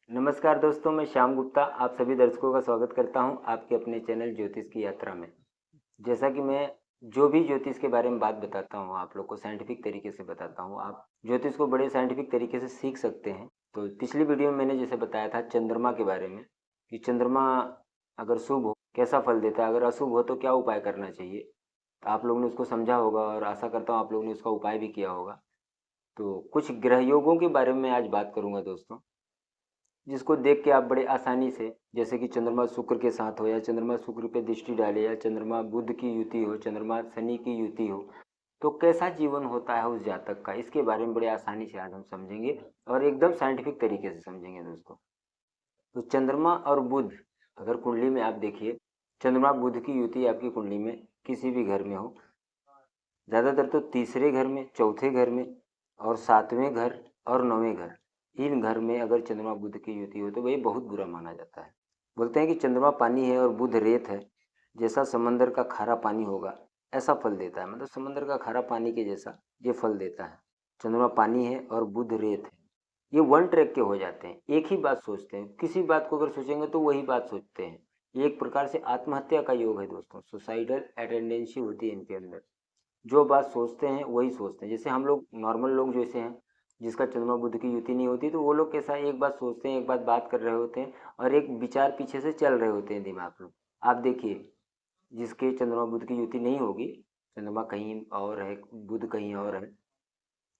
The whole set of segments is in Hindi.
नमस्कार दोस्तों, मैं श्याम गुप्ता आप सभी दर्शकों का स्वागत करता हूं आपके अपने चैनल ज्योतिष की यात्रा में। जैसा कि मैं जो भी ज्योतिष के बारे में बात बताता हूं आप लोग को साइंटिफिक तरीके से बताता हूं। आप ज्योतिष को बड़े साइंटिफिक तरीके से सीख सकते हैं। तो पिछली वीडियो में मैंने जैसे बताया था चंद्रमा के बारे में कि चंद्रमा अगर शुभ हो कैसा फल देता है, अगर अशुभ हो तो क्या उपाय करना चाहिए। तो आप लोगों ने उसको समझा होगा और आशा करता हूँ आप लोगों ने उसका उपाय भी किया होगा। तो कुछ ग्रह योगों के बारे में मैं आज बात करूंगा दोस्तों, जिसको देख के आप बड़े आसानी से, जैसे कि चंद्रमा शुक्र के साथ हो या चंद्रमा शुक्र पे दृष्टि डाले या चंद्रमा बुध की युति हो, चंद्रमा शनि की युति हो, तो कैसा जीवन होता है उस जातक का, इसके बारे में बड़े आसानी से आज हम समझेंगे और एकदम साइंटिफिक तरीके से समझेंगे दोस्तों। तो चंद्रमा और बुध अगर कुंडली में आप देखिए, चंद्रमा बुध की युति आपकी कुंडली में किसी भी घर में हो, ज़्यादातर तो तीसरे घर में, चौथे घर में और सातवें घर और नौवें घर, इन घर में अगर चंद्रमा बुध की युति हो तो वही बहुत बुरा माना जाता है। बोलते हैं कि चंद्रमा पानी है और बुध रेत है, जैसा समंदर का खारा पानी होगा ऐसा फल देता है। मतलब समंदर का खारा पानी के जैसा ये फल देता है। चंद्रमा पानी है और बुध रेत है, ये वन ट्रैक के हो जाते हैं, एक ही बात सोचते हैं, किसी बात को अगर सोचेंगे तो वही बात सोचते हैं। ये एक प्रकार से आत्महत्या का योग है दोस्तों, सुसाइडल टेंडेंसी होती है इनके अंदर। जो बात सोचते हैं वही सोचते हैं। जैसे हम लोग नॉर्मल लोग जैसे हैं, जिसका चंद्रमा बुध की युति नहीं होती, तो वो लोग कैसा एक बात सोचते हैं, एक बात कर रहे होते हैं और एक विचार पीछे से चल रहे होते हैं दिमाग में। आप देखिए, जिसके चंद्रमा बुध की युति नहीं होगी, चंद्रमा कहीं और है, बुध कहीं और है,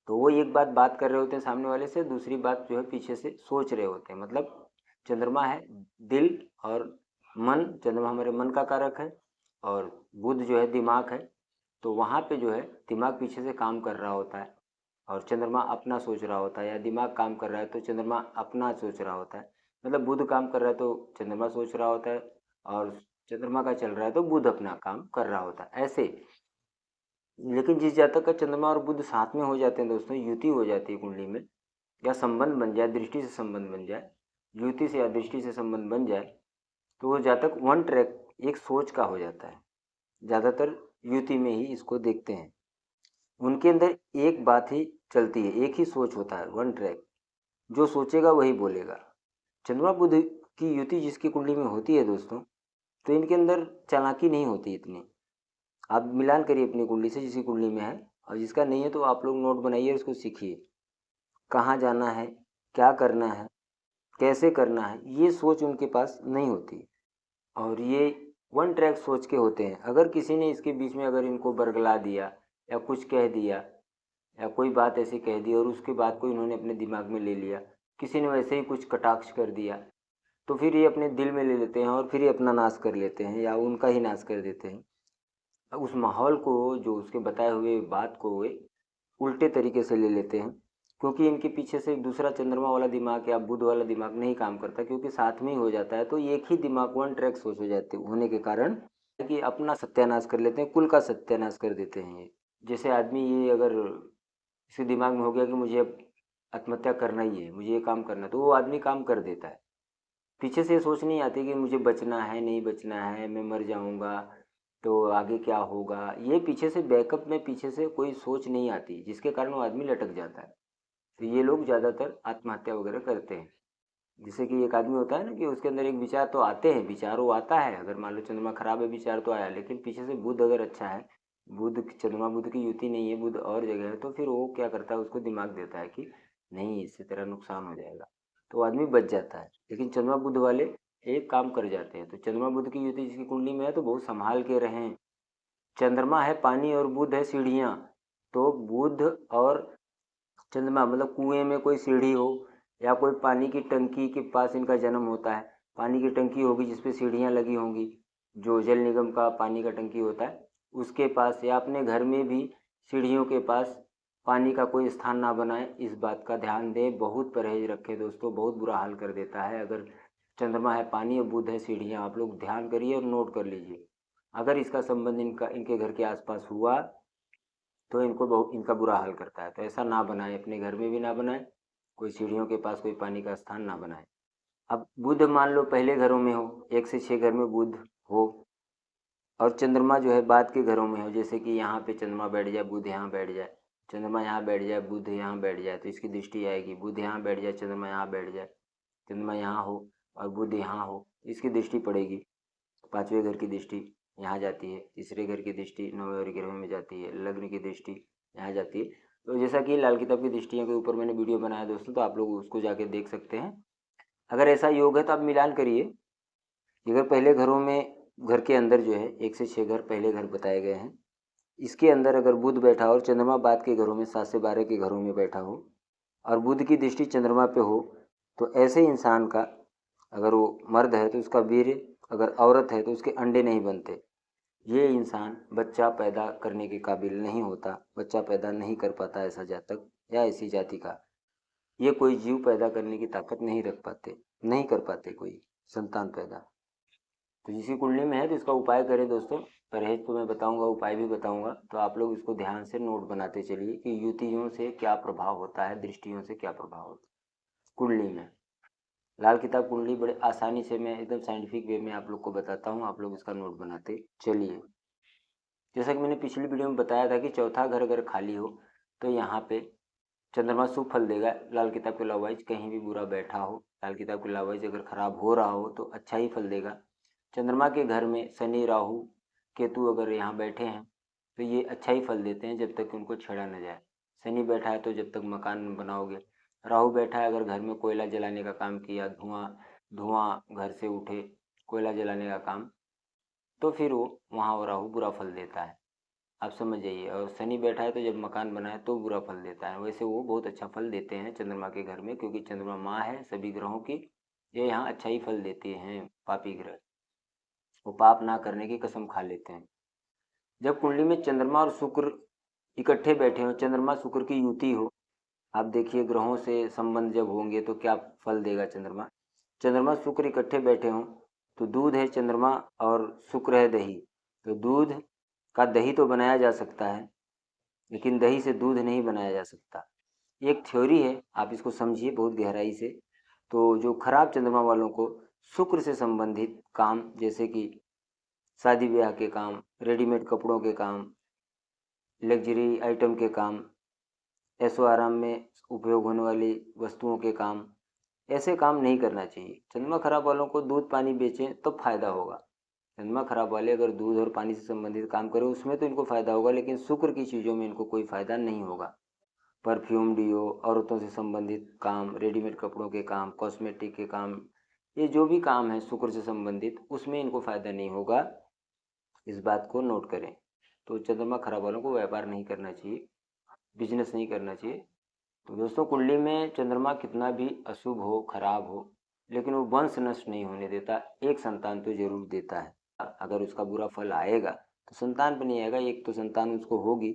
तो वो एक बात कर रहे होते हैं सामने वाले से, दूसरी बात जो है पीछे से सोच रहे होते हैं। मतलब चंद्रमा है दिल और मन, चंद्रमा हमारे मन का कारक है और बुध जो है दिमाग है। तो वहाँ पे जो है दिमाग पीछे से काम कर रहा होता है और चंद्रमा अपना सोच रहा होता है, या दिमाग काम कर रहा है तो चंद्रमा अपना सोच रहा होता है। मतलब बुध काम कर रहा है तो चंद्रमा सोच रहा होता है और चंद्रमा का चल रहा है तो बुध अपना काम कर रहा होता है, ऐसे। लेकिन जिस जातक का चंद्रमा और बुध साथ में हो जाते हैं दोस्तों, युति हो जाती है कुंडली में, या संबंध बन जाए, दृष्टि से संबंध बन जाए, युति से या दृष्टि से संबंध बन जाए, तो वो जातक वन ट्रैक एक सोच का हो जाता है। ज़्यादातर युति में ही इसको देखते हैं। उनके अंदर एक बात ही चलती है, एक ही सोच होता है, वन ट्रैक। जो सोचेगा वही बोलेगा। चंद्रमा बुध की युति जिसकी कुंडली में होती है दोस्तों, तो इनके अंदर चालाकी नहीं होती इतनी। आप मिलान करिए अपनी कुंडली से, जिसकी कुंडली में है, और जिसका नहीं है तो आप लोग नोट बनाइए और इसको सीखिए। कहाँ जाना है, क्या करना है, कैसे करना है, ये सोच उनके पास नहीं होती और ये वन ट्रैक सोच के होते हैं। अगर किसी ने इसके बीच में अगर इनको बरगला दिया या कुछ कह दिया या कोई बात ऐसी कह दी और उसके बाद को इन्होंने अपने दिमाग में ले लिया, किसी ने वैसे ही कुछ कटाक्ष कर दिया, तो फिर ये अपने दिल में ले लेते हैं और फिर ये अपना नाश कर लेते हैं या उनका ही नाश कर देते हैं। उस माहौल को, जो उसके बताए हुए बात को वे उल्टे तरीके से ले लेते हैं, क्योंकि इनके पीछे से दूसरा चंद्रमा वाला दिमाग या बुध वाला दिमाग नहीं काम करता, क्योंकि साथ में ही हो जाता है। तो एक ही दिमाग वन ट्रैक सोच हो जाते होने के कारण कि अपना सत्यानाश कर लेते हैं, कुल का सत्यानाश कर देते हैं ये। जैसे आदमी ये अगर इसके दिमाग में हो गया कि मुझे अब आत्महत्या करना ही है, मुझे ये काम करना है, तो वो आदमी काम कर देता है। पीछे से ये सोच नहीं आती कि मुझे बचना है, नहीं बचना है, मैं मर जाऊंगा तो आगे क्या होगा। ये पीछे से बैकअप में पीछे से कोई सोच नहीं आती, जिसके कारण वो आदमी लटक जाता है। तो ये लोग ज़्यादातर आत्महत्या वगैरह करते हैं। जैसे कि एक आदमी होता है ना कि उसके अंदर एक विचार तो आते हैं, विचार वो आता है, अगर मान लो चंद्रमा खराब है विचार तो आया, लेकिन पीछे से बुध अगर अच्छा है, बुध चंद्रमा बुध की युति नहीं है, बुध और जगह है, तो फिर वो क्या करता है, उसको दिमाग देता है कि नहीं इससे तेरा नुकसान हो जाएगा, तो वो आदमी बच जाता है। लेकिन चंद्रमा बुध वाले एक काम कर जाते हैं। तो चंद्रमा बुध की युति जिसकी कुंडली में है तो बहुत संभाल के रहें। चंद्रमा है पानी और बुध है सीढ़ियाँ, तो बुध और चंद्रमा मतलब कुएं में कोई सीढ़ी हो या कोई पानी की टंकी के पास इनका जन्म होता है। पानी की टंकी होगी जिसपे सीढ़ियाँ लगी होंगी, जो जल निगम का पानी का टंकी होता है उसके पास, या अपने घर में भी सीढ़ियों के पास पानी का कोई स्थान ना बनाए, इस बात का ध्यान दें। बहुत परहेज रखें दोस्तों, बहुत बुरा हाल कर देता है। अगर चंद्रमा है पानी और बुध है सीढ़ियाँ, आप लोग ध्यान करिए और नोट कर लीजिए। अगर इसका संबंध इनके घर के आसपास हुआ तो इनको बहुत इनका बुरा हाल करता है। तो ऐसा ना बनाए, अपने घर में भी ना बनाए, कोई सीढ़ियों के पास कोई पानी का स्थान ना बनाए। अब बुध मान लो पहले घरों में हो, 1 से 6 घर में बुध हो, और चंद्रमा जो है बाद के घरों में हो, जैसे कि यहाँ पे चंद्रमा बैठ जाए, बुध यहाँ बैठ जाए, चंद्रमा यहाँ बैठ जाए, बुध यहाँ बैठ जाए, तो इसकी दृष्टि आएगी। बुध यहाँ बैठ जाए, चंद्रमा यहाँ बैठ जाए, चंद्रमा यहाँ हो और बुध यहाँ हो, इसकी दृष्टि पड़ेगी। 5वें घर की दृष्टि यहाँ जाती है, तीसरे घर की दृष्टि 9वें ग्रह में जाती है, लग्न की दृष्टि यहाँ जाती है। तो जैसा कि लाल किताब की दृष्टियों के ऊपर मैंने वीडियो बनाया दोस्तों, तो आप लोग उसको जाके देख सकते हैं। अगर ऐसा योग है तो आप मिलान करिए। अगर पहले घरों में, घर के अंदर जो है 1 से 6 घर पहले घर बताए गए हैं, इसके अंदर अगर बुध बैठा हो और चंद्रमा बाद के घरों में 7 से 12 के घरों में बैठा हो और बुध की दृष्टि चंद्रमा पे हो, तो ऐसे इंसान का, अगर वो मर्द है तो उसका वीर्य, अगर औरत है तो उसके अंडे नहीं बनते। ये इंसान बच्चा पैदा करने के काबिल नहीं होता, बच्चा पैदा नहीं कर पाता, ऐसा जातक या ऐसी जाति का ये कोई जीव पैदा करने की ताकत नहीं रख पाते, नहीं कर पाते कोई संतान पैदा। तो जिसकी कुंडली में है तो इसका उपाय करें दोस्तों। परहेज तो मैं बताऊंगा, उपाय भी बताऊंगा, तो आप लोग इसको ध्यान से नोट बनाते चलिए कि युतियों से क्या प्रभाव होता है, दृष्टियों से क्या प्रभाव होता है कुंडली में। लाल किताब कुंडली बड़े आसानी से मैं एकदम साइंटिफिक वे में आप लोग को बताता हूँ, आप लोग इसका नोट बनाते चलिए। जैसा कि मैंने पिछली वीडियो में बताया था कि चौथा घर अगर खाली हो तो यहाँ पे चंद्रमा शुभ फल देगा। लाल किताब के लावाइज कहीं भी बुरा बैठा हो, लाल किताब के लावाइज अगर खराब हो रहा हो तो अच्छा ही फल देगा। चंद्रमा के घर में शनि, राहु, केतु अगर यहाँ बैठे हैं तो ये अच्छा ही फल देते हैं जब तक उनको छेड़ा न जाए। शनि बैठा है तो जब तक मकान बनाओगे, राहु बैठा है अगर घर में कोयला जलाने का काम किया, धुआं घर से उठे, कोयला जलाने का काम, तो फिर वो वहाँ वो राहु बुरा फल देता है, आप समझ जाइए। और शनि बैठा है तो जब मकान बनाए तो बुरा फल देता है। वैसे वो बहुत अच्छा फल देते हैं चंद्रमा के घर में, क्योंकि चंद्रमा माँ है सभी ग्रहों की, ये यहाँ अच्छा ही फल देते हैं। पापी ग्रह वो पाप ना करने की कसम खा लेते हैं। जब कुंडली में चंद्रमा और शुक्र इकट्ठे बैठे हों, चंद्रमा शुक्र की युति हो, आप देखिए ग्रहों से संबंध जब होंगे तो क्या फल देगा चंद्रमा। चंद्रमा शुक्र इकट्ठे बैठे हों तो दूध है चंद्रमा और शुक्र है दही, तो दूध का दही तो बनाया जा सकता है, लेकिन दही से दूध नहीं बनाया जा सकता। एक थ्योरी है, आप इसको समझिए बहुत गहराई से। तो जो खराब चंद्रमा वालों को शुक्र से संबंधित काम, जैसे कि शादी ब्याह के काम, रेडीमेड कपड़ों के काम, लग्जरी आइटम के काम, ऐशो आराम में उपयोग होने वाली वस्तुओं के काम, ऐसे काम नहीं करना चाहिए। चंद्रमा खराब वालों को दूध पानी बेचें तो फायदा होगा। चंद्रमा खराब वाले अगर दूध और पानी से संबंधित काम करें उसमें तो इनको फायदा होगा, लेकिन शुक्र की चीज़ों में इनको कोई फायदा नहीं होगा। परफ्यूम, डिओ, औरतों से संबंधित काम, रेडीमेड कपड़ों के काम, कॉस्मेटिक के काम, ये जो भी काम है शुक्र से संबंधित, उसमें इनको फायदा नहीं होगा। इस बात को नोट करें। तो चंद्रमा खराब वालों को व्यापार नहीं करना चाहिए, बिजनेस नहीं करना चाहिए। तो दोस्तों कुंडली में चंद्रमा कितना भी अशुभ हो, खराब हो, लेकिन वो वंश नष्ट नहीं होने देता, एक संतान तो जरूर देता है। अगर उसका बुरा फल आएगा तो संतान पर नहीं आएगा, एक तो संतान उसको होगी,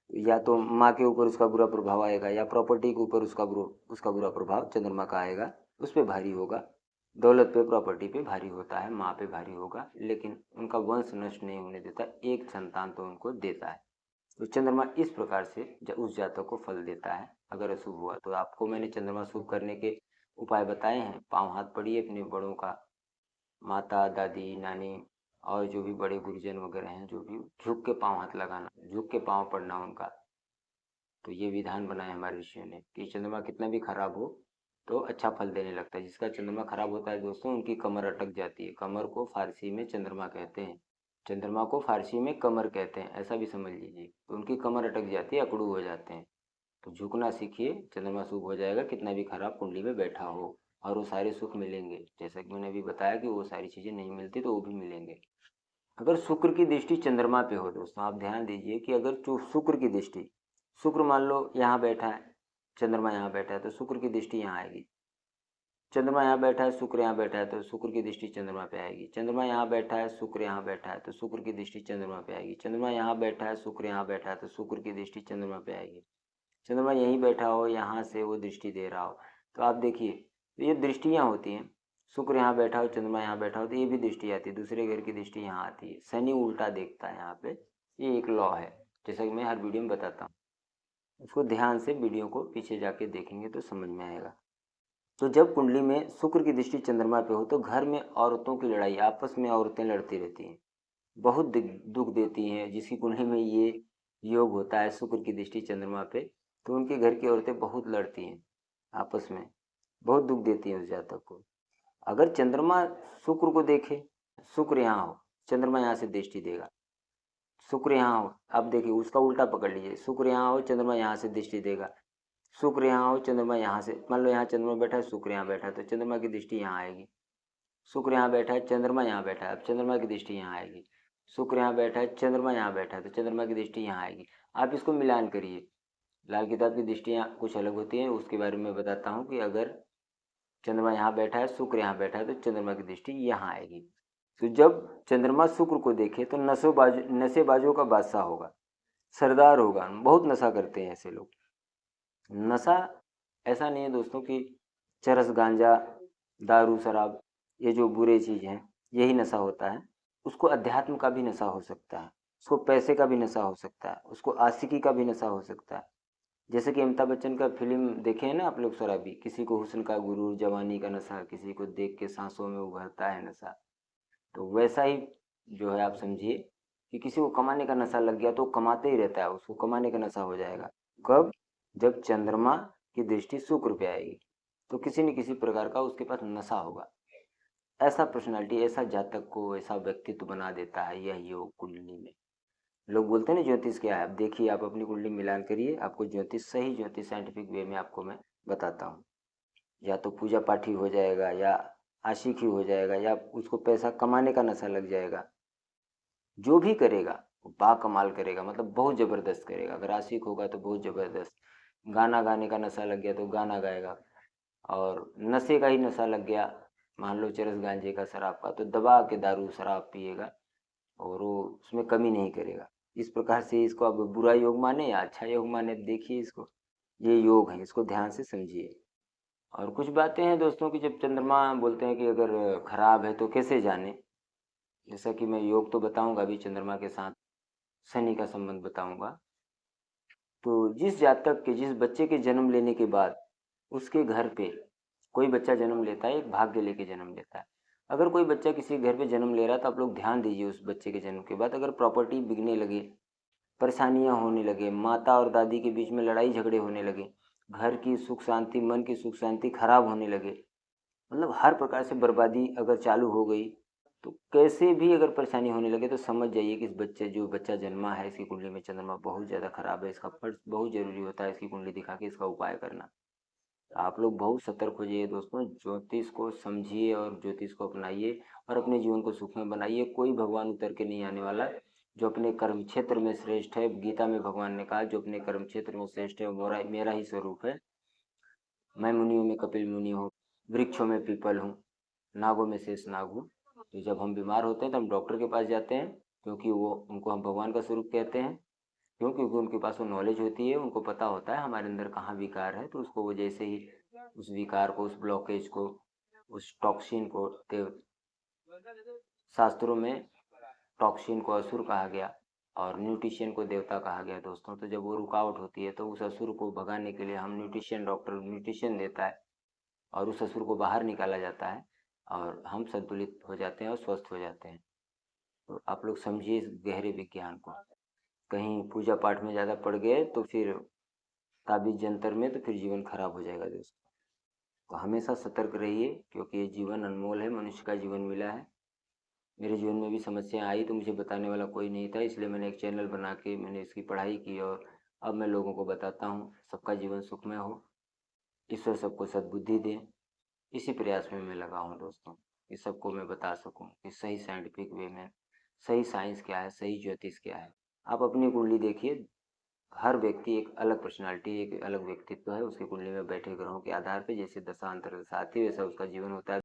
या तो माँ के ऊपर उसका बुरा प्रभाव आएगा या प्रॉपर्टी के ऊपर उसका बुरा प्रभाव चंद्रमा का आएगा, उस पर भारी होगा। दौलत पे, प्रॉपर्टी पे भारी होता है, माँ पे भारी होगा, लेकिन उनका वंश नष्ट नहीं होने देता, एक संतान तो उनको देता है। तो चंद्रमा इस प्रकार से उस जातक को फल देता है अगर अशुभ हुआ। तो आपको मैंने चंद्रमा शुभ करने के उपाय बताए हैं। पाँव हाथ पड़िए अपने बड़ों का, माता, दादी, नानी और जो भी बड़े गुरुजन वगैरह हैं, जो भी, झुक के पाँव हाथ लगाना, झुक के पाँव पड़ना उनका। तो ये विधान बनाए हमारे ऋषियों ने कि चंद्रमा कितना भी खराब हो तो अच्छा फल देने लगता है। जिसका चंद्रमा खराब होता है दोस्तों, उनकी कमर अटक जाती है। कमर को फारसी में चंद्रमा कहते हैं, चंद्रमा को फारसी में कमर कहते हैं, ऐसा भी समझ लीजिए। तो उनकी कमर अटक जाती है, अकड़ू हो जाते हैं। तो झुकना सीखिए, चंद्रमा शुभ हो जाएगा कितना भी खराब कुंडली में बैठा हो, और वो सारे सुख मिलेंगे। जैसा कि मैंने अभी बताया कि वो सारी चीज़ें नहीं मिलती तो वो भी मिलेंगे। अगर शुक्र की दृष्टि चंद्रमा पे हो दोस्तों, आप ध्यान दीजिए कि अगर शुक्र की दृष्टि, शुक्र मान लो यहाँ बैठा है, चंद्रमा यहाँ बैठा है, तो शुक्र की दृष्टि यहाँ आएगी। चंद्रमा यहाँ बैठा है, शुक्र यहाँ बैठा है, तो शुक्र की दृष्टि चंद्रमा पे आएगी। चंद्रमा यहाँ बैठा है, शुक्र यहाँ बैठा है, तो शुक्र की दृष्टि चंद्रमा पे आएगी। चंद्रमा यहाँ बैठा है, शुक्र यहाँ बैठा है, तो शुक्र की दृष्टि चंद्रमा पे आएगी। चंद्रमा यहीं बैठा हो, यहाँ से वो दृष्टि दे रहा हो, तो आप देखिए, तो ये दृष्टियाँ होती हैं। शुक्र यहाँ बैठा हो, चंद्रमा यहाँ बैठा हो, तो ये भी दृष्टि आती है, दूसरे घर की दृष्टि यहाँ आती है। शनि उल्टा देखता है यहाँ पे, ये एक लॉ है, जैसा कि मैं हर वीडियो में बताता हूँ। उसको ध्यान से वीडियो को पीछे जाके देखेंगे तो समझ में आएगा। तो जब कुंडली में शुक्र की दृष्टि चंद्रमा पे हो तो घर में औरतों की लड़ाई, आपस में औरतें लड़ती रहती हैं, बहुत दुख देती हैं। जिसकी कुंडली में ये योग होता है शुक्र की दृष्टि चंद्रमा पे, तो उनके घर की औरतें बहुत लड़ती हैं आपस में। बहुत दुख देती है उस जातक को। अगर चंद्रमा शुक्र को देखे, शुक्र यहाँ हो, चंद्रमा यहाँ से दृष्टि देगा। शुक्र यहाँ हो, अब देखिए उसका उल्टा पकड़ लीजिए, शुक्र यहाँ हो, चंद्रमा यहाँ से दृष्टि देगा। शुक्र यहाँ हो, चंद्रमा यहाँ से, मान लो यहाँ चंद्रमा बैठा है, शुक्र यहाँ बैठा है, तो चंद्रमा की दृष्टि यहाँ आएगी। शुक्र यहाँ बैठा है, चंद्रमा यहाँ बैठा है, अब चंद्रमा की दृष्टि यहाँ आएगी। शुक्र यहाँ बैठा है, चंद्रमा यहाँ बैठा है, तो चंद्रमा की दृष्टि यहाँ आएगी। आप इसको मिलान करिए। लाल किताब की दृष्टियाँ कुछ अलग होती हैं, उसके बारे में बताता हूँ कि अगर चंद्रमा यहाँ बैठा है, शुक्र यहाँ बैठा है, तो चंद्रमा की दृष्टि यहाँ आएगी। तो जब चंद्रमा शुक्र को देखे तो नशेबाजों का बादशाह होगा, सरदार होगा। बहुत नशा करते हैं ऐसे लोग। नशा ऐसा नहीं है दोस्तों कि चरस, गांजा, दारू, शराब, ये जो बुरे चीज़ हैं यही नशा होता है। उसको अध्यात्म का भी नशा हो सकता है, उसको पैसे का भी नशा हो सकता है, उसको आशिकी का भी नशा हो सकता है। जैसे कि अमिताभ बच्चन का फिल्म देखे हैं ना आप लोग, शराबी। किसी को हुस्न का गुरूर, जवानी का नशा, किसी को देख के सांसों में उभरता है नशा। तो वैसा ही जो है, आप समझिए कि किसी को कमाने का नशा लग गया तो कमाते ही रहता है, उसको कमाने का नशा हो जाएगा। कब? जब चंद्रमा की दृष्टि शुक्र पे आएगी, तो किसी न किसी प्रकार का उसके पास नशा होगा। ऐसा पर्सनालिटी, ऐसा जातक को, ऐसा व्यक्तित्व बना देता है यह योग कुंडली में। लोग बोलते हैं ना ज्योतिष क्या है। अब देखिए, आप अपनी कुंडली मिलान करिए, आपको ज्योतिष, सही ज्योतिष साइंटिफिक वे में आपको मैं बताता हूँ। या तो पूजा पाठ ही हो जाएगा, या आशिक ही हो जाएगा, या उसको पैसा कमाने का नशा लग जाएगा। जो भी करेगा वो बाकमाल करेगा, मतलब बहुत ज़बरदस्त करेगा। अगर आशिक होगा तो बहुत ज़बरदस्त, गाना गाने का नशा लग गया तो गाना गाएगा, और नशे का ही नशा लग गया, मान लो चरस, गांजे का, शराब का, तो दबा के दारू शराब पिएगा और वो उसमें कमी नहीं करेगा। इस प्रकार से इसको आप बुरा योग माने या अच्छा योग माने, देखिए इसको, ये योग है, इसको ध्यान से समझिए। और कुछ बातें हैं दोस्तों की, जब चंद्रमा बोलते हैं कि अगर खराब है तो कैसे जाने। जैसा कि मैं योग तो बताऊंगा अभी, चंद्रमा के साथ शनि का संबंध बताऊंगा। तो जिस जातक के, जिस बच्चे के जन्म लेने के बाद उसके घर पे कोई बच्चा जन्म लेता है, एक भाग्य लेके जन्म लेता है। अगर कोई बच्चा किसी घर पे जन्म ले रहा है तो आप लोग ध्यान दीजिए, उस बच्चे के जन्म के बाद अगर प्रॉपर्टी बिकने लगे, परेशानियां होने लगे, माता और दादी के बीच में लड़ाई झगड़े होने लगे, घर की सुख शांति, मन की सुख शांति खराब होने लगे, मतलब हर प्रकार से बर्बादी अगर चालू हो गई, तो कैसे भी अगर परेशानी होने लगे तो समझ जाइए कि इस बच्चे, जो बच्चा जन्मा है, इसकी कुंडली में चंद्रमा बहुत ज़्यादा खराब है। इसका फर्ज बहुत ज़रूरी होता है इसकी कुंडली दिखा के इसका उपाय करना। आप लोग बहुत सतर्क हो जाइए दोस्तों, ज्योतिष को समझिए और ज्योतिष को अपनाइए और अपने जीवन को सुखमय बनाइए। कोई भगवान उतर के नहीं आने वाला। जो अपने कर्म क्षेत्र में श्रेष्ठ है, गीता में भगवान ने कहा, जो अपने कर्म क्षेत्र में श्रेष्ठ है वो मेरा ही स्वरूप है। मैं मुनियों में कपिल मुनि हूँ, वृक्षों में पीपल हूँ, नागों में शेष नाग हूँ। तो जब हम बीमार होते हैं तो हम डॉक्टर के पास जाते हैं, क्योंकि वो, उनको हम भगवान का स्वरूप कहते हैं। क्यों? क्योंकि उनके पास वो नॉलेज होती है, उनको पता होता है हमारे अंदर कहाँ विकार है, तो उसको वो जैसे ही उस विकार को, उस ब्लॉकेज को, उस टॉक्सिन को, शास्त्रों में टॉक्सिन को असुर कहा गया और न्यूट्रिशन को देवता कहा गया दोस्तों। तो जब वो रुकावट होती है तो उस असुर को भगाने के लिए हम न्यूट्रिशन, डॉक्टर न्यूट्रिशन देता है और उस असुर को बाहर निकाला जाता है और हम संतुलित हो जाते हैं और स्वस्थ हो जाते हैं। तो आप लोग समझिए इस गहरे विज्ञान को। कहीं पूजा पाठ में ज़्यादा पड़ गए तो फिर ताबीज जंतर में, तो फिर जीवन खराब हो जाएगा दोस्तों। तो हमेशा सतर्क रहिए, क्योंकि ये जीवन अनमोल है, मनुष्य का जीवन मिला है। मेरे जीवन में भी समस्या आई तो मुझे बताने वाला कोई नहीं था, इसलिए मैंने एक चैनल बना के मैंने इसकी पढ़ाई की और अब मैं लोगों को बताता हूँ। सबका जीवन सुखमय हो, ईश्वर सबको सद्बुद्धि दे, इसी प्रयास में मैं लगा हूँ दोस्तों, कि सबको मैं बता सकूँ कि सही साइंटिफिक वे में सही साइंस क्या है, सही ज्योतिष क्या है। आप अपनी कुंडली देखिए, हर व्यक्ति एक अलग पर्सनालिटी, एक अलग व्यक्तित्व है। उसकी कुंडली में बैठे ग्रहों के आधार पे जैसे दशा अंतर्दशा आती है वैसा उसका जीवन होता है।